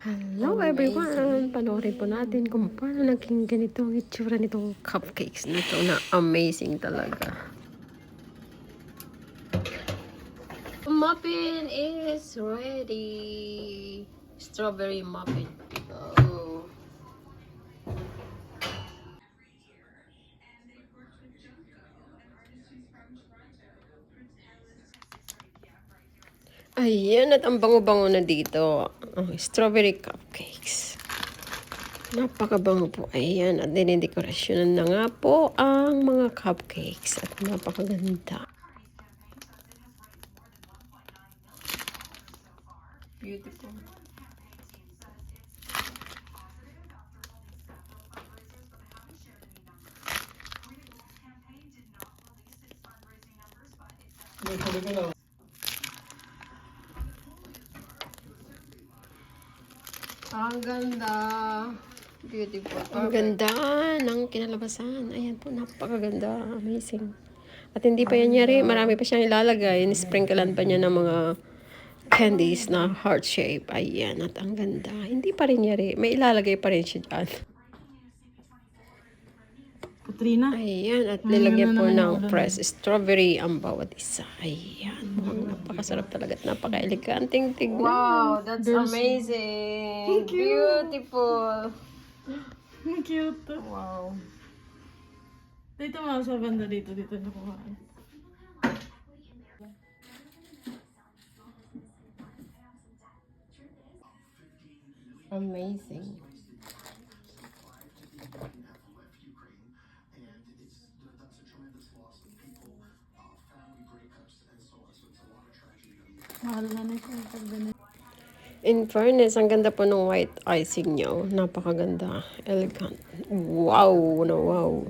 Hello everyone! Panoorin po natin kung paano naging ganito ang itsura nitong cupcakes na to na amazing talaga. Muffin is ready! Strawberry muffin. Oh. Ayan, at ang bango-bango na dito. Oh, strawberry cupcakes. Napakabango po. Ayan, at dinidekorasyonan na nga po ang mga cupcakes. At napakaganda. Beautiful. Ang ganda. Beautiful. Ang ganda ng kinalabasan. Ayan po, napakaganda. Amazing. At hindi pa yan yari. Marami pa siyang ilalagay. Sprinklean pa niya ng mga candies na heart shape. Ayan. At ang ganda. Hindi pa rin yari. May ilalagay pa rin siya dyan. Katrina? Ayan. At nilagyan po ng fresh strawberry ang bawat isa. Ayan. Mukhang napakasarap talaga at napaka-eleganting tignan. Wow, that's amazing. Beautiful. Cute. Wow. Dito mga sa banda dito na kuhaan. Amazing. Mahal na ito. In fairness, ang ganda po ng white icing niyo. Napakaganda. Elegant. Wow na wow.